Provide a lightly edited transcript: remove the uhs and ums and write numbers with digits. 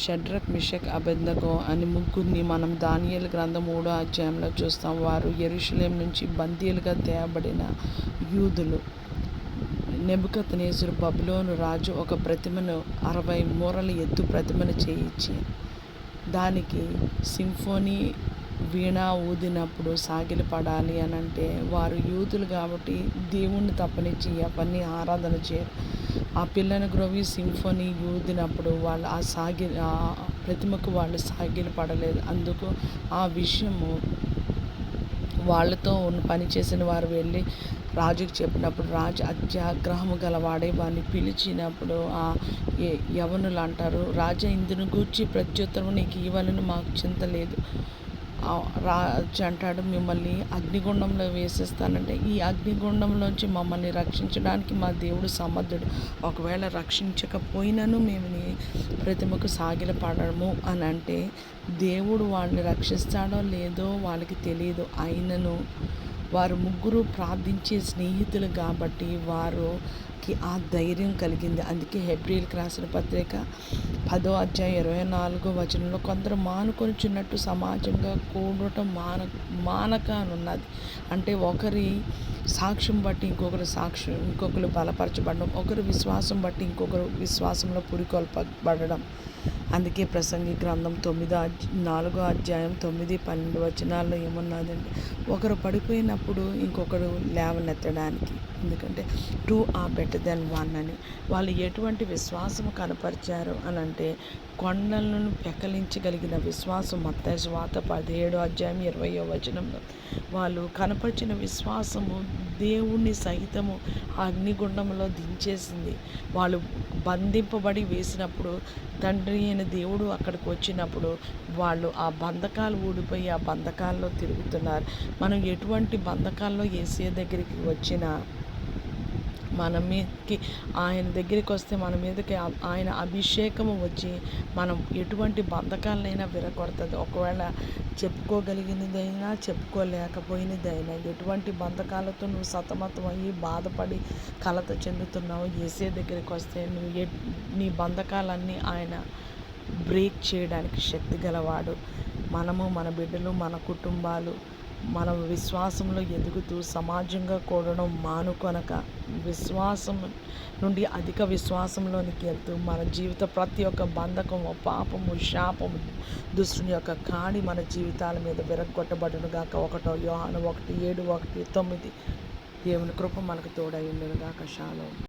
షడ్రక్, మిషక్, అబేద్నెగో అని ముగ్గురిని మనం దానియేలు గ్రంథం 3వ అధ్యాయంలో చూస్తాం. వారు యెరూషలేము నుంచి బందీలుగా తేబడిన యూదులు. నెబుకద్నెజరు బబులోను రాజు ఒక ప్రతిమను 60 మూరల ఎత్తు ప్రతిమను చేయించి దానికి సింఫోనీ వీణ ఊదినప్పుడు సాగిలపడాలి అని అంటే, వారు యూదులు కాబట్టి దేవుణ్ణి తప్పనిచ్చి ఎవరిని ఆరాధన చేయరు. ఆ పిల్లను గ్రోవి సింఫోనీ ఊదినప్పుడు వాళ్ళు ఆ ప్రతిమకు వాళ్ళు సాగిలపడలేదు. అందుకు ఆ విషయము వాళ్ళతో పనిచేసిన వారు వెళ్ళి రాజుకు చెప్పినప్పుడు రాజు అత్యాగ్రహము గలవాడే వారిని పిలిచినప్పుడు ఆ యవనులు అంటారు, రాజా ఇందును గూర్చి ప్రత్యుత్తరం నీకు ఇవ్వాలని మాకు చింత లేదు. రాజు అంటాడు, మిమ్మల్ని అగ్నిగుండంలో వేసేస్తానంటే ఈ అగ్నిగుండంలోంచి మమ్మల్ని రక్షించడానికి మా దేవుడు సమర్థుడు. ఒకవేళ రక్షించకపోయినను మేము నీ ప్రతిమకు సాగిలపడము అని అంటే, దేవుడు వాళ్ళని రక్షిస్తాడో లేదో వాళ్ళకి తెలియదు. అయినను వారు ముగ్గురు ప్రార్థించే స్నేహితులు కాబట్టి వారికి ఆ ధైర్యం కలిగింది. అందుకే హెబ్రీయులకు రాసిన పత్రిక 10వ అధ్యాయం 24వ వచనంలో కొందరు మానుకొనుచున్నట్టు సమాజంగా కూడటం మానక అనున్నది. అంటే ఒకరి సాక్ష్యం బట్టి ఇంకొకరు బలపరచబడడం, ఒకరి విశ్వాసం బట్టి ఇంకొకరు విశ్వాసంలో పురికొల్పబడడం. అందుకే ప్రసంగి గ్రంథం 4వ అధ్యాయం 9, 12 వచనాల్లో ఏమున్నదండి, ఒకరు పడిపోయినప్పుడు ఇంకొకరు లేవనెత్తడానికి. ఎందుకంటే 2 are better than 1 అని. వాళ్ళు ఎటువంటి విశ్వాసం కనపరిచారు అని అంటే, కొండలను పెకలించగలిగిన విశ్వాసం. మత్తయి సువార్త 17వ అధ్యాయం 20వ వచనంలో వాళ్ళు కనపరిచిన విశ్వాసము దేవుణ్ణి సహితము అగ్నిగుండంలో దించేసింది. వాళ్ళు బంధింపబడి వేసినప్పుడు తండ్రి అయిన దేవుడు అక్కడికి వచ్చినప్పుడు వాళ్ళు ఆ బంధకాలు ఊడిపోయి ఆ బంధకాల్లో తిరుగుతున్నారు. మనం ఎటువంటి బంధకాల్లో యేసయ్య దగ్గరికి వచ్చినా మన మీదకి ఆయన దగ్గరికి వస్తే మన మీదకి ఆయన అభిషేకము వచ్చి మనం ఎటువంటి బంధకాలనైనా విరగొడుతుంది. ఒకవేళ చెప్పుకోగలిగినదైనా చెప్పుకోలేకపోయినదైనా ఎటువంటి బంధకాలతో నువ్వు సతమతం అయ్యి బాధపడి కలత చెందుతున్నావు, యేసయ్య దగ్గరికి వస్తే నీ బంధకాలన్నీ ఆయన బ్రేక్ చేయడానికి శక్తి గలవాడు. మనము, మన బిడ్డలు, మన కుటుంబాలు మన విశ్వాసంలో ఎదుగుతూ సమాజంగా కూడడం మానుకొనక విశ్వాసం నుండి అధిక విశ్వాసంలోనికి వెళ్తూ మన జీవిత ప్రతి ఒక్క బంధకము, పాపము, శాపము, దుష్టుని యొక్క కాడి మన జీవితాల మీద విరగొట్టబడును గాక. 1 యోహాను 1:7, 1:9. దేవుని కృప మనకు తోడై ఉండును గాక. షాలోమ్.